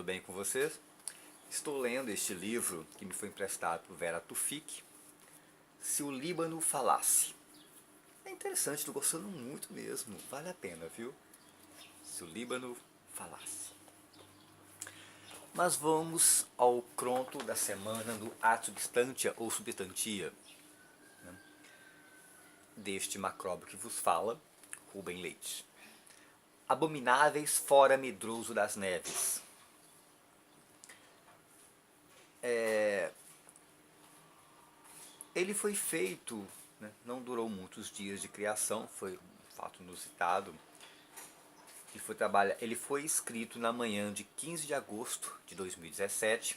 bem com vocês? Estou lendo este livro que me foi emprestado por Vera Tufik, Se o Líbano Falasse. É interessante, estou gostando muito mesmo, vale a pena, viu? Se o Líbano Falasse. Mas vamos ao cronto da semana do ad substantia ou substantia, né, deste macróbio que vos fala, Rubem Leite. Abomináveis fora medroso das neves. Ele foi feito, né, não durou muitos dias de criação, foi um fato inusitado. Ele foi escrito na manhã de 15 de agosto de 2017,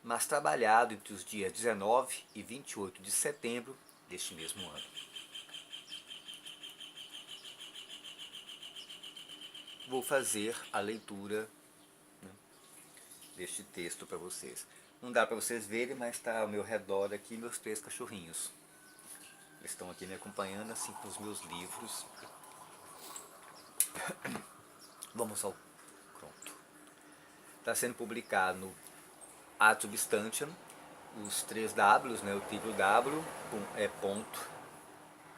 mas trabalhado entre os dias 19 e 28 de setembro deste mesmo ano. Vou fazer a leitura, né, deste texto para vocês. Não dá para vocês verem, mas está ao meu redor aqui meus 3 cachorrinhos. Eles estão aqui me acompanhando, assim com os meus livros. Vamos ao pronto. Está sendo publicado no Ad Substantiam, os 3 Ws, né, o triplo W,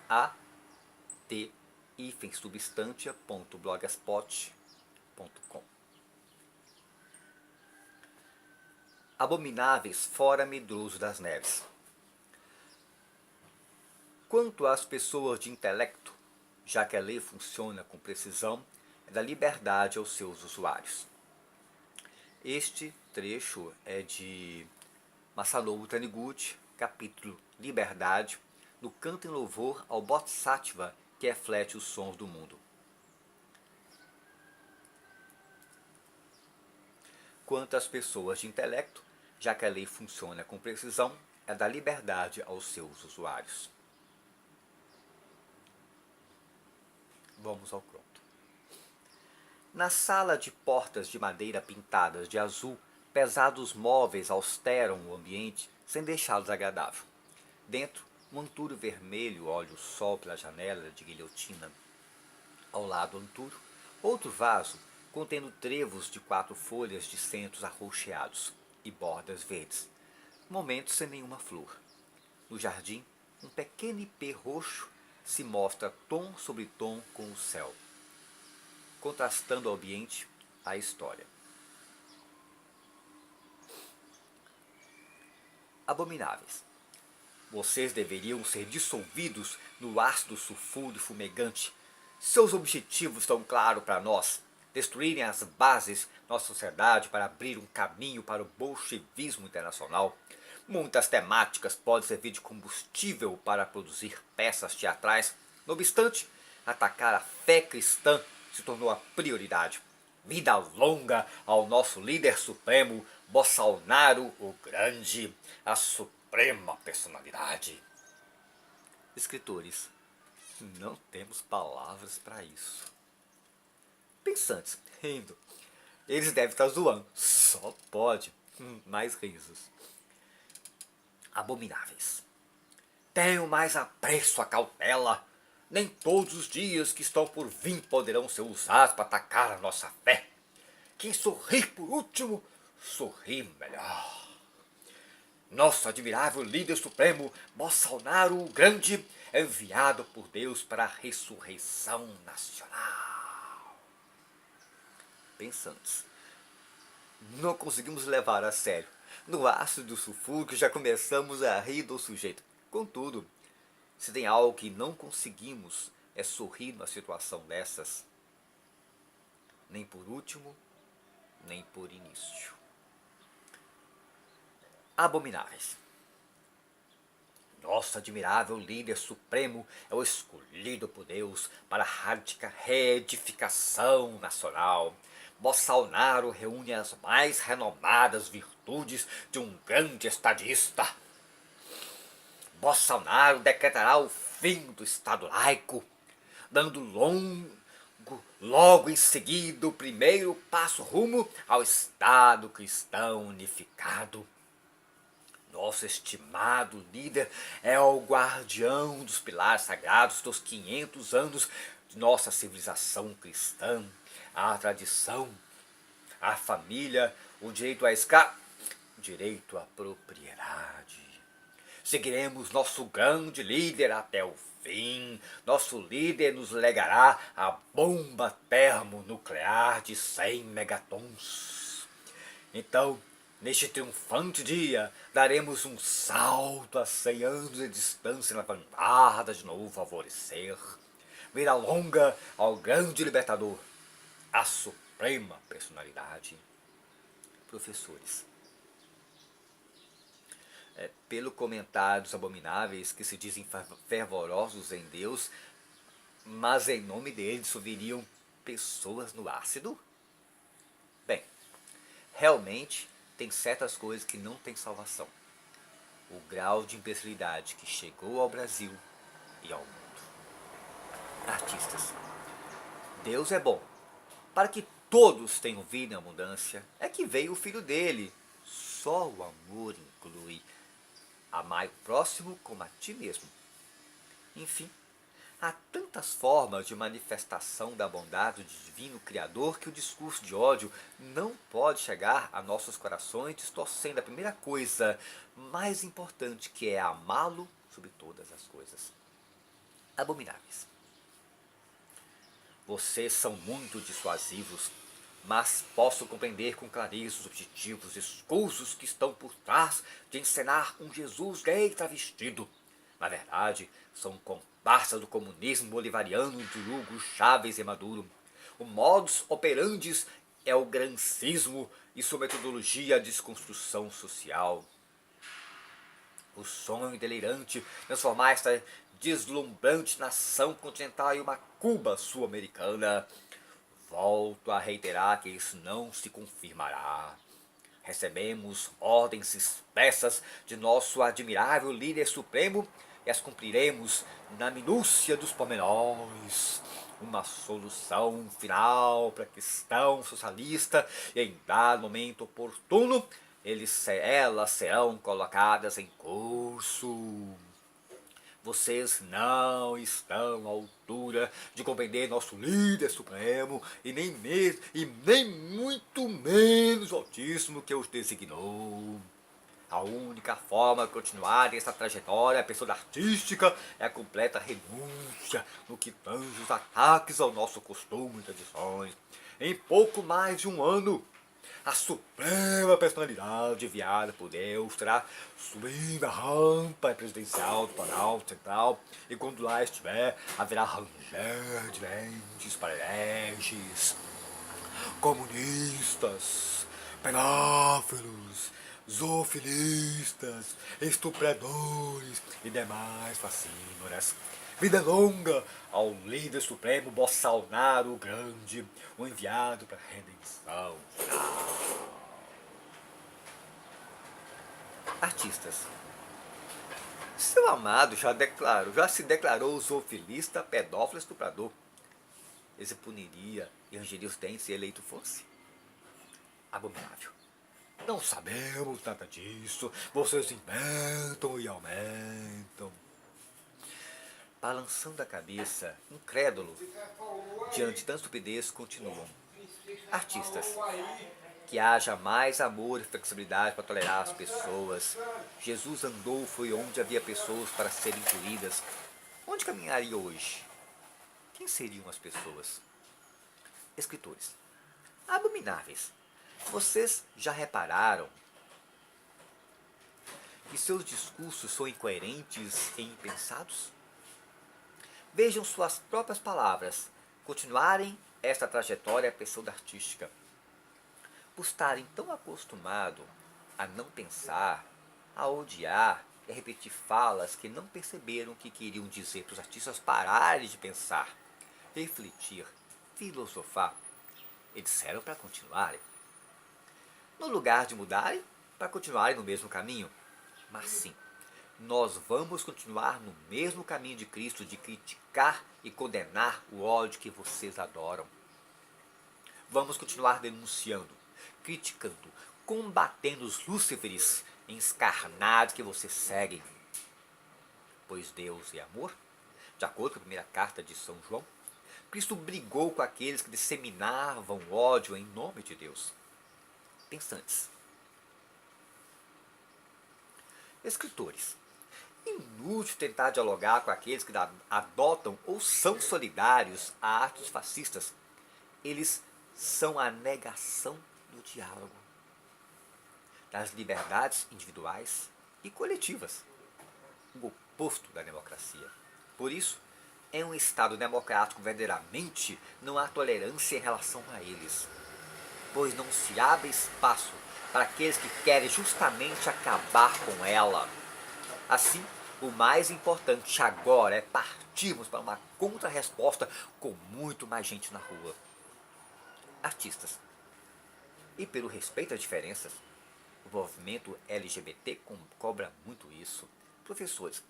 at-substantia.blogspot.com. Abomináveis fora medroso das neves. Quanto às pessoas de intelecto, já que a lei funciona com precisão, é da liberdade aos seus usuários. Este trecho é de Masanobu Taniguchi, capítulo Liberdade, do canto em louvor ao Bodhisattva que reflete os sons do mundo. Quanto às pessoas de intelecto, já que a lei funciona com precisão, é da liberdade aos seus usuários. Vamos ao pronto. Na sala de portas de madeira pintadas de azul, pesados móveis austeram o ambiente sem deixá-lo desagradável. Dentro, um anturo vermelho olha o sol pela janela de guilhotina. Ao lado do anturo, outro vaso contendo trevos de 4 folhas de centros arroxeados e bordas verdes, momentos sem nenhuma flor. No jardim, um pequeno ipê roxo se mostra tom sobre tom com o céu, contrastando ao ambiente a história. Abomináveis. Vocês deveriam ser dissolvidos no ácido sulfúrico fumegante. Seus objetivos estão claros para nós. Destruírem as bases da nossa sociedade para abrir um caminho para o bolchevismo internacional. Muitas temáticas podem servir de combustível para produzir peças teatrais. No obstante, atacar a fé cristã se tornou a prioridade. Vida longa ao nosso líder supremo, Bolsonaro o Grande, a suprema personalidade. Escritores, não temos palavras para isso. Pensantes, rindo. Eles devem estar zoando. Só pode. Mais risos. Abomináveis. Tenho mais apreço à cautela. Nem todos os dias que estão por vir poderão ser usados para atacar a nossa fé. Quem sorrir por último, sorri melhor. Nosso admirável líder supremo, Bolsonaro o Grande, é enviado por Deus para a ressurreição nacional. Pensantes. Não conseguimos levar a sério. No ácido sulfúrico já começamos a rir do sujeito. Contudo, se tem algo que não conseguimos é sorrir numa situação dessas. Nem por último, nem por início. Abomináveis. Nosso admirável líder supremo é o escolhido por Deus para a radical reedificação nacional. Bolsonaro reúne as mais renomadas virtudes de um grande estadista. Bolsonaro decretará o fim do Estado laico, dando logo em seguida o primeiro passo rumo ao Estado cristão unificado. Nosso estimado líder é o guardião dos pilares sagrados dos 500 anos de nossa civilização cristã. A tradição à família, o direito direito à propriedade. Seguiremos nosso grande líder até o fim. Nosso líder nos legará a bomba termonuclear de 100 megatons. Então, neste triunfante dia, daremos um salto a 100 anos de distância na vanguarda de novo alvorecer. Vida longa ao grande libertador, a suprema personalidade. Professores, pelo comentários abomináveis que se dizem fervorosos em Deus, mas em nome dele subiriam pessoas no ácido? Bem, realmente tem certas coisas que não tem salvação. O grau de imbecilidade que chegou ao Brasil e ao mundo. Artistas, Deus é bom. Para que todos tenham vida em abundância, é que veio o Filho dele. Só o amor inclui. Amai o próximo como a ti mesmo. Enfim, há tantas formas de manifestação da bondade do divino Criador que o discurso de ódio não pode chegar a nossos corações distorcendo a primeira coisa mais importante, que é amá-lo sobre todas as coisas. Abomináveis. Vocês são muito dissuasivos, mas posso compreender com clareza os objetivos escusos que estão por trás de encenar um Jesus gay travestido. Na verdade, são comparsa do comunismo bolivariano de Hugo Chávez e Maduro. O modus operandi é o grancismo e sua metodologia a desconstrução social. O sonho delirante transformar esta deslumbrante nação continental em uma Cuba sul-americana. Volto a reiterar que isso não se confirmará. Recebemos ordens expressas de nosso admirável líder supremo e as cumpriremos na minúcia dos pormenores. Uma solução final para a questão socialista e em dado momento oportuno, elas serão colocadas em curso. Vocês não estão à altura de compreender nosso líder supremo e nem muito menos o Altíssimo que os designou. A única forma de continuar essa trajetória pessoa artística é a completa renúncia no que tange os ataques ao nosso costume e tradições. Em pouco mais de um ano, a suprema personalidade enviada por Deus terá subido a rampa presidencial do Planalto Central, e quando lá estiver, haverá ranger de lentes para hereges, comunistas, pedófilos, zoofilistas, estupradores e demais fascínoras. Vida longa ao líder supremo Bolsonaro Grande, o enviado para a redenção. Artistas. Seu amado já se declarou zoofilista, pedófilo, estuprador. Ele se puniria e rangeria os dentes se eleito fosse? Abominável. Não sabemos nada disso. Vocês inventam e aumentam. Balançando a cabeça, incrédulo, diante de tanta estupidez, continuam. Artistas. Que haja mais amor e flexibilidade para tolerar as pessoas. Jesus andou, foi onde havia pessoas para serem incluídas. Onde caminharia hoje? Quem seriam as pessoas? Escritores. Abomináveis. Vocês já repararam que seus discursos são incoerentes e impensados? Vejam suas próprias palavras continuarem esta trajetória pseudo-artística. Por estarem tão acostumados a não pensar, a odiar e a repetir falas que não perceberam que queriam dizer para os artistas pararem de pensar, refletir, filosofar, e disseram para continuarem. No lugar de mudarem, para continuarem no mesmo caminho. Mas sim, nós vamos continuar no mesmo caminho de Cristo, de criticar e condenar o ódio que vocês adoram. Vamos continuar denunciando, criticando, combatendo os lúciferes encarnados que vocês seguem. Pois Deus é amor, de acordo com a primeira carta de São João. Cristo brigou com aqueles que disseminavam ódio em nome de Deus. pensantes. Escritores. Inútil tentar dialogar com aqueles que adotam ou são solidários a atos fascistas. Eles são a negação do diálogo, das liberdades individuais e coletivas, o oposto da democracia. Por isso, em um Estado democrático verdadeiramente não há tolerância em relação a eles, pois não se abre espaço para aqueles que querem justamente acabar com ela. Assim, o mais importante agora é partirmos para uma contra-resposta com muito mais gente na rua. Artistas. E pelo respeito às diferenças, o movimento LGBT cobra muito isso. Professores.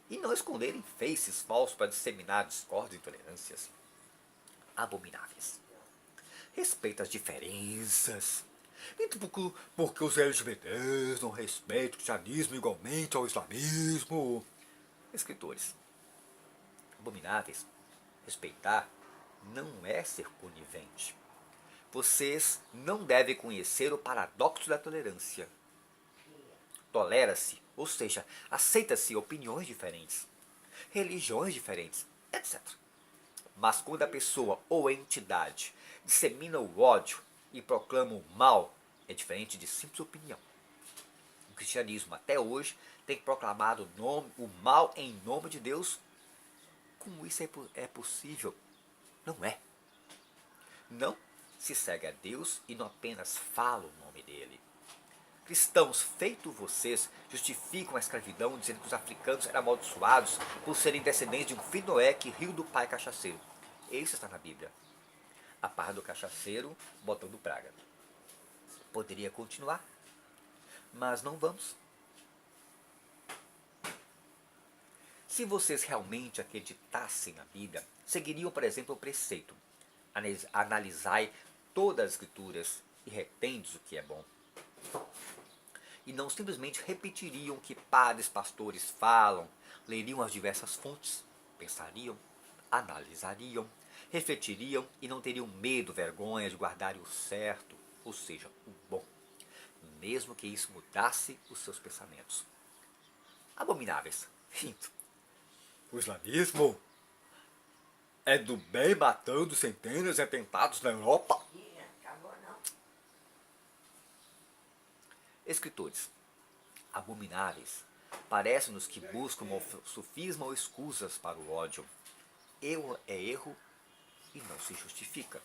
E não esconderem faces falsos para disseminar discórdia e intolerâncias. Abomináveis. Respeita as diferenças. Então, porque os LGBTs não respeitam o cristianismo igualmente ao islamismo. Escritores. Abomináveis. Respeitar não é ser conivente. Vocês não devem conhecer o paradoxo da tolerância. Tolera-se, ou seja, aceita-se opiniões diferentes, religiões diferentes, etc. Mas quando a pessoa ou a entidade dissemina o ódio e proclama o mal, é diferente de simples opinião. O cristianismo até hoje tem proclamado o mal em nome de Deus. Como isso é possível? Não é. Não se segue a Deus e não apenas fala o nome dele. Cristãos, feito vocês, justificam a escravidão dizendo que os africanos eram amaldiçoados por serem descendentes de um filho de Noé que riu do pai cachaceiro. Isso está na Bíblia. A par do cachaceiro botando praga. Poderia continuar, mas não vamos. Se vocês realmente acreditassem na Bíblia, seguiriam, por exemplo, o preceito: analisai todas as escrituras e retendes o que é bom. E não simplesmente repetiriam o que padres, pastores falam, leriam as diversas fontes, pensariam, analisariam, refletiriam e não teriam medo, vergonha de guardarem o certo, ou seja, o bom, mesmo que isso mudasse os seus pensamentos. Abomináveis. O islamismo é do bem matando centenas de atentados na Europa. Escritores. Abomináveis. Parece-nos que buscam sofisma ou escusas para o ódio. Erro é erro e não se justifica.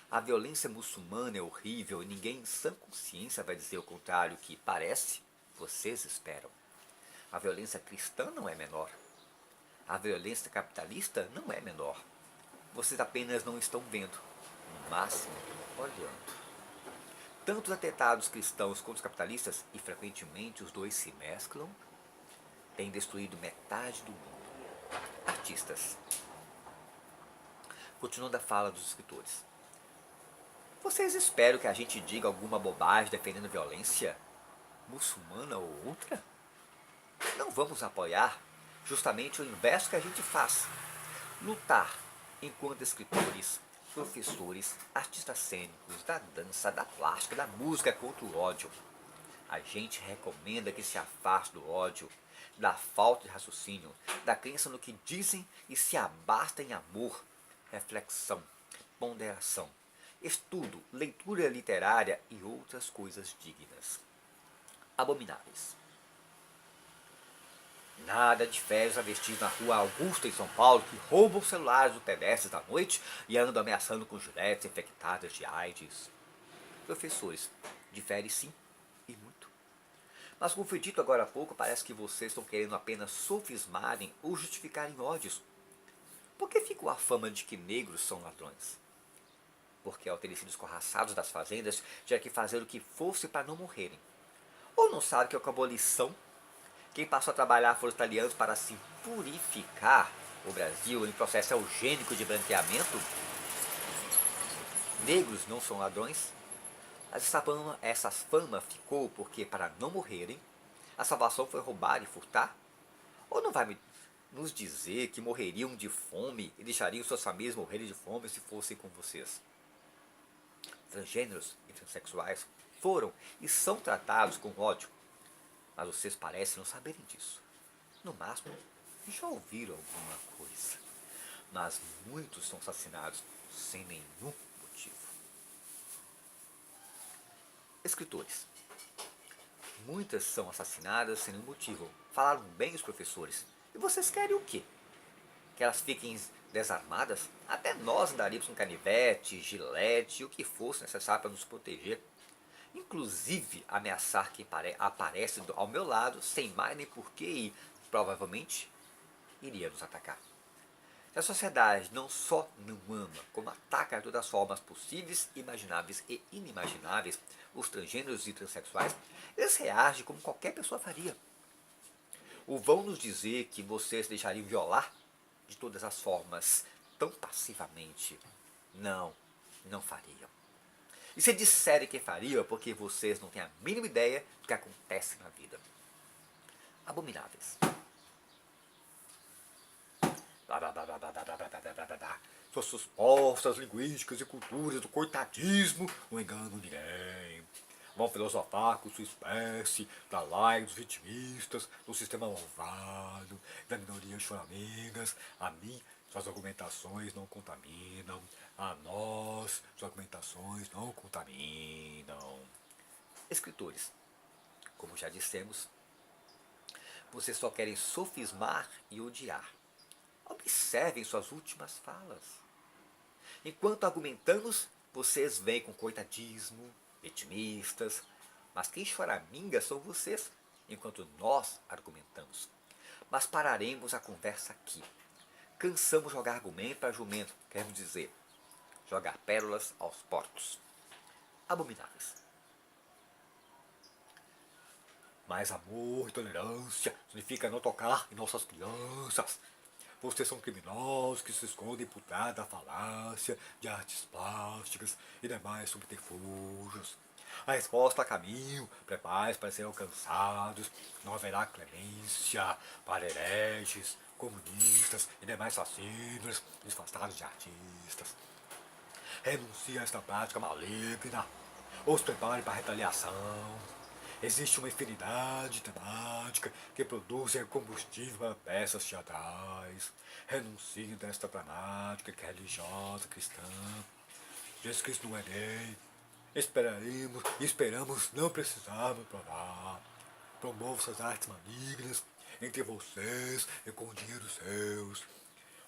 A violência muçulmana é horrível e ninguém em sã consciência vai dizer o contrário que parece, vocês esperam. A violência cristã não é menor. A violência capitalista não é menor. Vocês apenas não estão vendo, no máximo olhando. Tanto os atentados cristãos quanto os capitalistas, e frequentemente os dois se mesclam, têm destruído metade do mundo. Artistas. Continuando a fala dos escritores. Vocês esperam que a gente diga alguma bobagem defendendo violência, muçulmana ou outra? Não vamos apoiar justamente o inverso que a gente faz. Lutar enquanto escritores, professores, artistas cênicos, da dança, da plástica, da música contra o ódio. A gente recomenda que se afaste do ódio, da falta de raciocínio, da crença no que dizem e se abasta em amor, reflexão, ponderação, estudo, leitura literária e outras coisas dignas. Abomináveis. Nada difere os travestis na rua Augusta, em São Paulo, que roubam os celulares dos pedestres à noite e andam ameaçando com giletes infectadas de AIDS. Professores, difere sim, e muito. Mas como foi dito agora há pouco, parece que vocês estão querendo apenas sofismarem ou justificarem ódios. Por que ficou a fama de que negros são ladrões? Porque ao terem sido escorraçados das fazendas, tinha que fazer o que fosse para não morrerem. Ou não sabe que acabou a lição? Quem passou a trabalhar foram os italianos para se purificar o Brasil em processo eugênico de branqueamento? Negros não são ladrões? Essa fama ficou porque, para não morrerem, a salvação foi roubar e furtar? Ou não vai nos dizer que morreriam de fome e deixariam suas famílias morrerem de fome se fossem com vocês? Transgêneros e transexuais foram e são tratados com ódio. Mas vocês parecem não saberem disso. No máximo, já ouviram alguma coisa. Mas muitos são assassinados sem nenhum motivo. Escritores. Muitas são assassinadas sem nenhum motivo. Falaram bem os professores. E vocês querem o quê? Que elas fiquem desarmadas? Até nós daríamos um canivete, gilete, o que fosse necessário para nos proteger. Inclusive ameaçar quem aparece ao meu lado, sem mais nem porquê, e provavelmente iria nos atacar. Se a sociedade não só não ama, como ataca de todas as formas possíveis, imagináveis e inimagináveis os transgêneros e transexuais, eles reagem como qualquer pessoa faria. Ou vão nos dizer que vocês deixariam violar de todas as formas tão passivamente? Não, não fariam. E se disserem que fariam é porque vocês não têm a mínima ideia do que acontece na vida. Abomináveis. Suas supostas linguísticas e culturas do coitadismo não enganam ninguém. Vão filosofar com sua espécie, da laia dos vitimistas, do sistema malvado, da minoria choramingas. A mim, suas argumentações não contaminam. A nós, suas argumentações não contaminam. Escritores, como já dissemos, vocês só querem sofismar e odiar. Observem suas últimas falas. Enquanto argumentamos, vocês vêm com coitadismo, vitimistas, mas quem choraminga são vocês, enquanto nós argumentamos. Mas pararemos a conversa aqui. Cansamos jogar argumento para jumento, queremos dizer, jogar pérolas aos porcos. Abomináveis. Mais amor e tolerância significa não tocar em nossas crianças. Vocês são criminosos que se escondem por trás da falácia de artes plásticas e demais subterfúgios. A resposta a caminho, prepare-se para serem alcançados. Não haverá clemência para hereges, comunistas e demais fascínoras disfarçados de artistas. Renuncie a esta prática maligna, ou se prepare para a retaliação. Existe uma infinidade temática que produzem combustível para peças teatrais. Renuncie desta temática que é religiosa, cristã. Jesus Cristo não é gay. Esperamos não precisarmos provar. Promova suas artes malignas entre vocês e com dinheiro seus.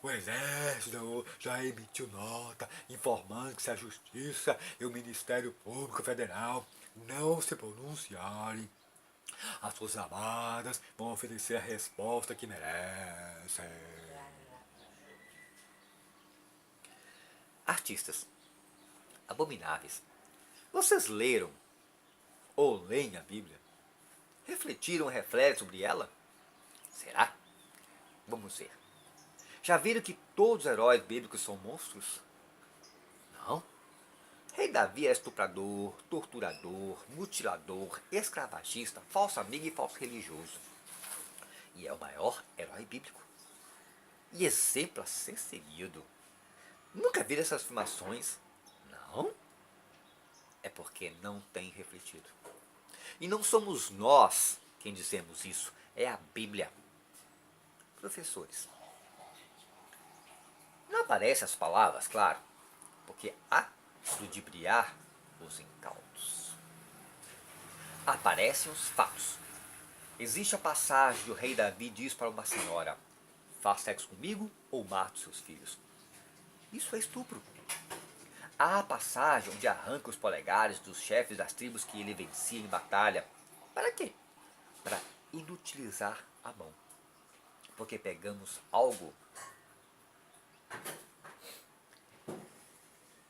O Exército já emitiu nota informando que se a Justiça e o Ministério Público Federal não se pronunciarem, as Forças Armadas vão oferecer a resposta que merecem. Artistas. Abomináveis. Vocês leram ou leem a Bíblia? Refletiram ou refletem sobre ela? Será? Vamos ver. Já viram que todos os heróis bíblicos são monstros? Não. Rei Davi é estuprador, torturador, mutilador, escravagista, falso amigo e falso religioso. E é o maior herói bíblico. E exemplo a ser seguido. Nunca viram essas afirmações? Não? É porque não tem refletido. E não somos nós quem dizemos isso, é a Bíblia. Professores. Não aparecem as palavras, claro, porque há de ludibriar os incautos. Aparecem os fatos. Existe a passagem que o rei Davi diz para uma senhora: faz sexo comigo ou mato seus filhos. Isso é estupro. Há a passagem onde arranca os polegares dos chefes das tribos que ele vencia em batalha. Para quê? Para inutilizar a mão. Porque pegamos algo.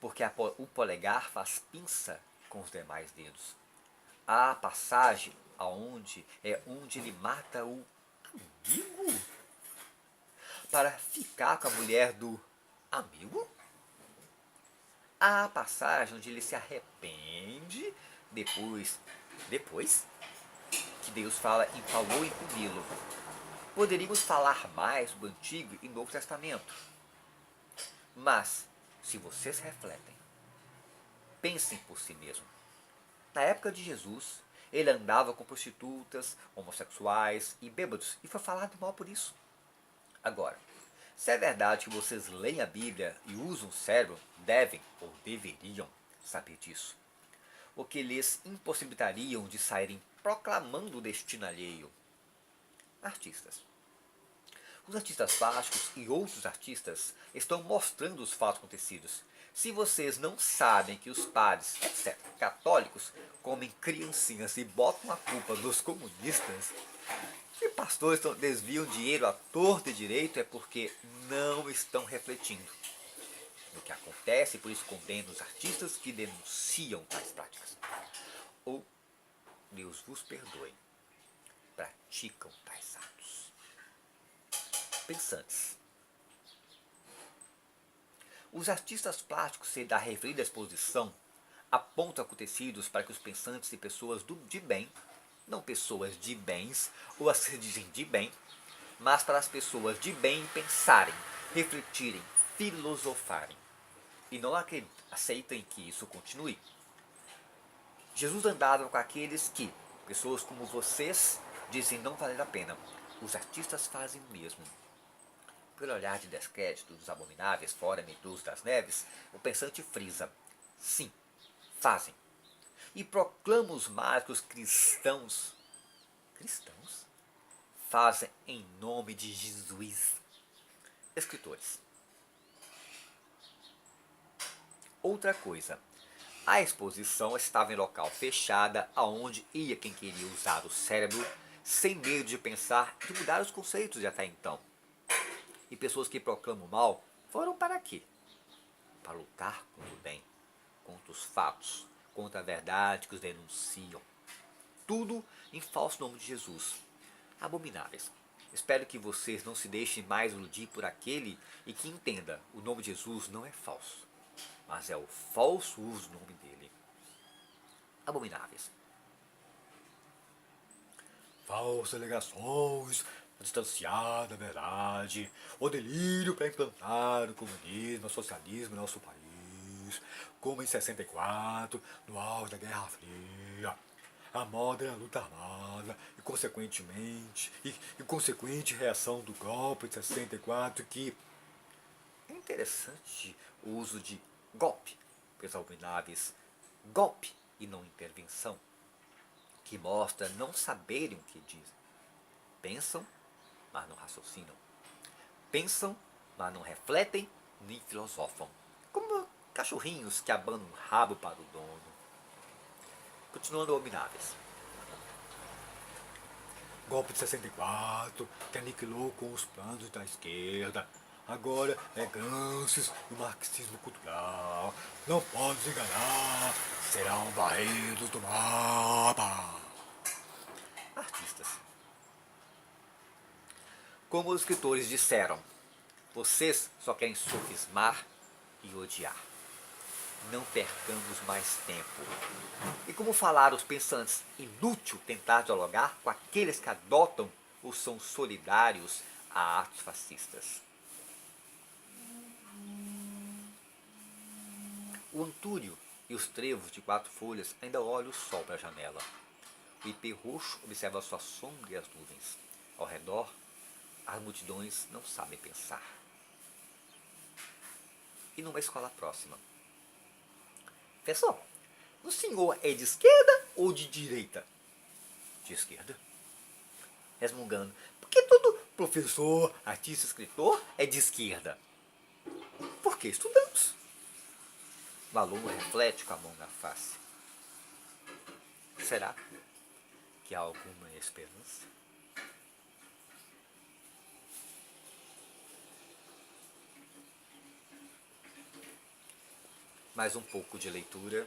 Porque o polegar faz pinça com os demais dedos. Há a passagem onde ele mata o amigo para ficar com a mulher do amigo. Há a passagem onde ele se arrepende depois que Deus falou em puni-lo. Poderíamos falar mais do Antigo e Novo Testamento. Mas, se vocês refletem, pensem por si mesmos. Na época de Jesus, ele andava com prostitutas, homossexuais e bêbados e foi falado mal por isso. Agora, se é verdade que vocês leem a Bíblia e usam o cérebro, devem ou deveriam saber disso, o que lhes impossibilitariam de saírem proclamando o destino alheio. Artistas. Os artistas plásticos e outros artistas estão mostrando os fatos acontecidos. Se vocês não sabem que os padres, etc., católicos, comem criancinhas e botam a culpa nos comunistas, que pastores desviam dinheiro à torta e direito, é porque não estão refletindo no que acontece, e por isso condenam os artistas que denunciam tais práticas. Ou, Deus vos perdoe, praticam tais atos. Pensantes. Os artistas plásticos da referida exposição apontam acontecidos para que os pensantes e pessoas de bem, não pessoas de bens, ou as que dizem de bem, mas para as pessoas de bem pensarem, refletirem, filosofarem. E não aceitem que isso continue. Jesus andava com aqueles que, pessoas como vocês, dizem não valer a pena. Os artistas fazem o mesmo. Pelo olhar de descrédito dos abomináveis, fora medroso das neves, o pensante frisa. Sim, fazem. E proclama os males que os cristãos fazem em nome de Jesus. Escritores. Outra coisa. A exposição estava em local fechada, aonde ia quem queria usar o cérebro, sem medo de pensar e mudar os conceitos de até então. E pessoas que proclamam o mal foram para quê? Para lutar contra o bem, contra os fatos, contra a verdade que os denunciam. Tudo em falso nome de Jesus. Abomináveis. Espero que vocês não se deixem mais iludir por aquele e que entenda, o nome de Jesus não é falso, mas é o falso uso do nome dele. Abomináveis. Falsas alegações, distanciar da verdade, o delírio para implantar o comunismo, o socialismo no nosso país, como em 64, no auge da Guerra Fria, a moda da luta armada e consequente reação do golpe de 64, que é interessante o uso de golpe pelos abomináveis, golpe e não intervenção, que mostra não saberem o que dizem. Pensam, mas não raciocinam. Pensam, mas não refletem nem filosofam. Como cachorrinhos que abanam o rabo para o dono. Continuando abomináveis. Golpe de 64, que aniquilou com os planos da esquerda. Agora é gansos e marxismo cultural. Não pode se enganar, serão varridos do mapa. Artistas. Como os escritores disseram, vocês só querem sofismar e odiar. Não percamos mais tempo. E como falaram os pensantes, inútil tentar dialogar com aqueles que adotam ou são solidários a atos fascistas. O antúrio e os trevos de 4 folhas ainda olham o sol para a janela. O ipê roxo observa sua sombra e as nuvens. Ao redor, as multidões não sabem pensar. E numa escola próxima. Professor, o senhor é de esquerda ou de direita? De esquerda. Resmungando. Porque todo professor, artista, escritor é de esquerda. Porque estudamos. O aluno reflete com a mão na face. Será que há alguma esperança? Mais um pouco de leitura